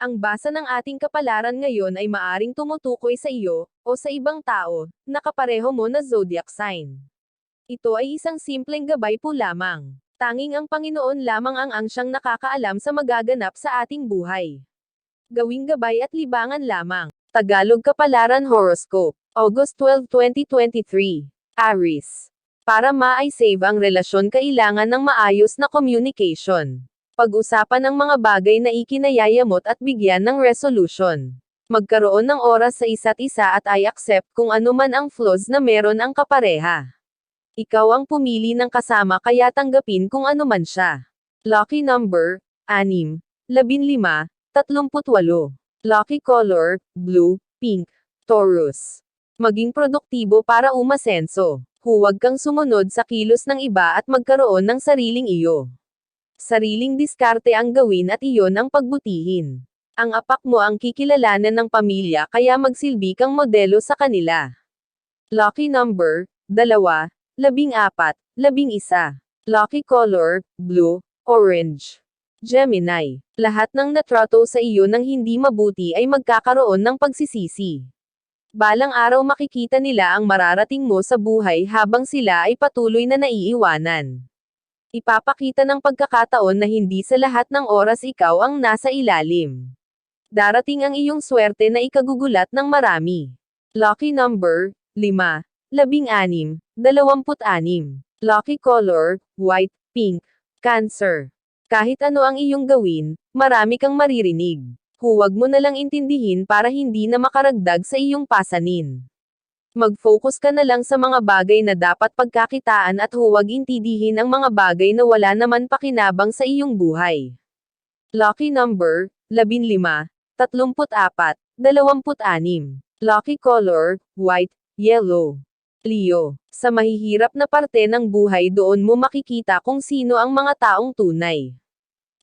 Ang basa ng ating kapalaran ngayon ay maaring tumutukoy sa iyo, o sa ibang tao, na kapareho mo na zodiac sign. Ito ay isang simpleng gabay po lamang. Tanging ang Panginoon lamang ang siyang nakakaalam sa magaganap sa ating buhay. Gawing gabay at libangan lamang. Tagalog Kapalaran Horoscope, August 12, 2023. Aries. Para ma-save ang relasyon kailangan ng maayos na communication. Pag-usapan ang mga bagay na ikinayayamot at bigyan ng resolution. Magkaroon ng oras sa isa't isa at i-accept kung ano man ang flaws na meron ang kapareha. Ikaw ang pumili ng kasama kaya tanggapin kung ano man siya. Lucky number, 6, 15, 38. Lucky color, blue, pink. Taurus. Maging produktibo para umasenso. Huwag kang sumunod sa kilos ng iba at magkaroon ng sariling iyo. Sariling diskarte ang gawin at iyon ang pagbutihin. Ang apak mo ang kikilalanan ng pamilya kaya magsilbi kang modelo sa kanila. Lucky number, 2, 14, 11. Lucky color, blue, orange. Gemini. Lahat ng natrato sa iyo ng hindi mabuti ay magkakaroon ng pagsisisi. Balang araw makikita nila ang mararating mo sa buhay habang sila ay patuloy na naiiwanan. Ipapakita ng pagkakataon na hindi sa lahat ng oras ikaw ang nasa ilalim. Darating ang iyong swerte na ikagugulat ng marami. Lucky number, 5, 16, 26. Lucky color, white, pink. Cancer. Kahit ano ang iyong gawin, marami kang maririnig. Huwag mo na lang intindihin para hindi na makaragdag sa iyong pasanin. Mag-focus ka na lang sa mga bagay na dapat pagkakitaan at huwag intindihin ang mga bagay na wala naman pakinabang sa iyong buhay. Lucky number, 15, 34, 26. Lucky color, white, yellow. Leo. Sa mahihirap na parte ng buhay doon mo makikita kung sino ang mga taong tunay.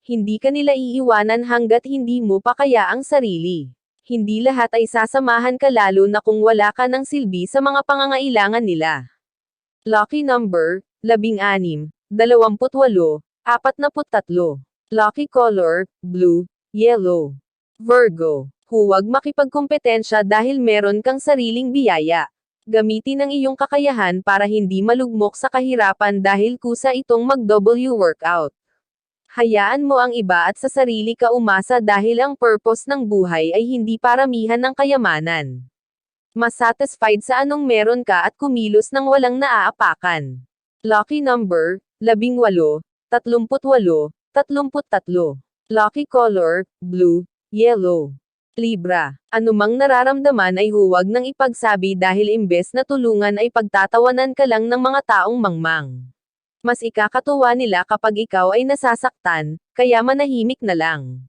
Hindi ka nila iiwanan hanggat hindi mo pa kaya ang sarili. Hindi lahat ay sasamahan ka lalo na kung wala ka ng silbi sa mga pangangailangan nila. Lucky number, 16, 28, 43. Lucky color, blue, yellow. Virgo. Huwag makipagkompetensya dahil meron kang sariling biyaya. Gamitin ang iyong kakayahan para hindi malugmok sa kahirapan dahil kusa itong mag-W workout. Hayaan mo ang iba at sa sarili ka umasa dahil ang purpose ng buhay ay hindi paramihan ng kayamanan. Mas satisfied sa anong meron ka at kumilos ng walang naaapakan. Lucky number, 18, 38, 33. Lucky color, blue, yellow. Libra. Anumang nararamdaman ay huwag nang ipagsabi dahil imbes na tulungan ay pagtatawanan ka lang ng mga taong mangmang. Mas ikakatuwa nila kapag ikaw ay nasasaktan, kaya manahimik na lang.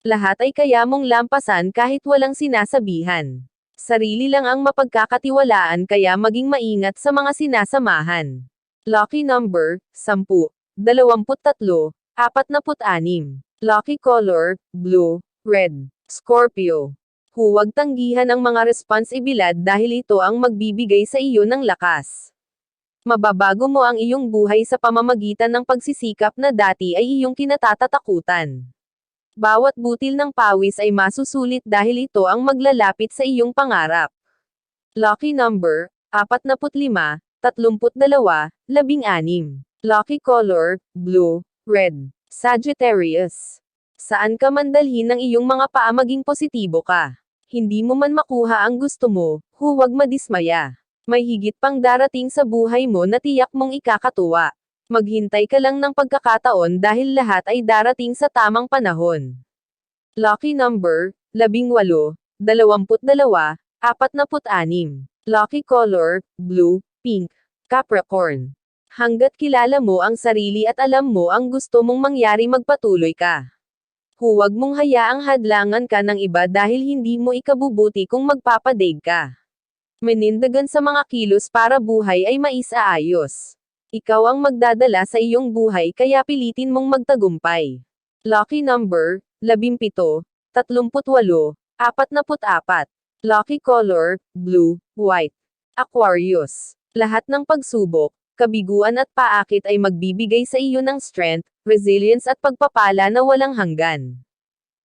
Lahat ay kaya mong lampasan kahit walang sinasabihan. Sarili lang ang mapagkakatiwalaan kaya maging maingat sa mga sinasamahan. Lucky number, 10, 23, 46. Lucky color, blue, red. Scorpio. Huwag tanggihan ang mga responsibilidad dahil ito ang magbibigay sa iyo ng lakas. Mababago mo ang iyong buhay sa pamamagitan ng pagsisikap na dati ay iyong kinatatakutan. Bawat butil ng pawis ay masusulit dahil ito ang maglalapit sa iyong pangarap. Lucky number, 45, 32, 16. Lucky color, blue, red. Sagittarius. Saan ka man dalhin ng iyong mga paa maging positibo ka. Hindi mo man makuha ang gusto mo, huwag madismaya. May higit pang darating sa buhay mo na tiyak mong ikakatuwa. Maghintay ka lang ng pagkakataon dahil lahat ay darating sa tamang panahon. Lucky number, 18, 22, 46. Lucky color, blue, pink. Capricorn. Hanggat kilala mo ang sarili at alam mo ang gusto mong mangyari magpatuloy ka. Huwag mong hayaang hadlangan ka ng iba dahil hindi mo ikabubuti kung magpapadig ka. Manindagan sa mga kilos para buhay ay maisaayos. Ikaw ang magdadala sa iyong buhay kaya pilitin mong magtagumpay. Lucky number, 17, 38, 44. Lucky color, blue, white. Aquarius. Lahat ng pagsubok, kabiguan at paakit ay magbibigay sa iyo ng strength, resilience at pagpapala na walang hanggan.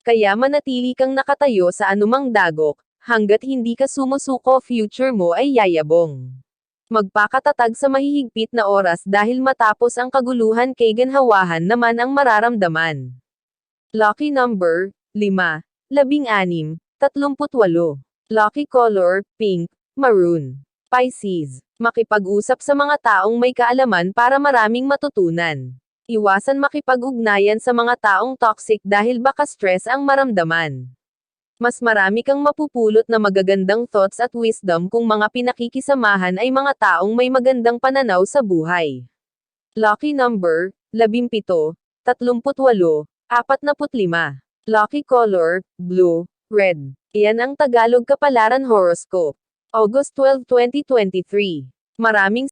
Kaya manatili kang nakatayo sa anumang dagok, hanggat hindi ka sumusuko, future mo ay yayabong. Magpakatatag sa mahihigpit na oras dahil matapos ang kaguluhan, kaginhawahan naman ang mararamdaman. Lucky number, 5, 16, 38. Lucky color, pink, maroon. Pisces. Makipag-usap sa mga taong may kaalaman para maraming matutunan. Iwasan makipag-ugnayan sa mga taong toxic dahil baka stress ang maramdaman. Mas marami kang mapupulot na magagandang thoughts at wisdom kung mga pinakikisamahan ay mga taong may magandang pananaw sa buhay. Lucky number, 17, 38, 45. Lucky color, blue, red. Iyan ang Tagalog Kapalaran Horoscope. August 12, 2023. Maraming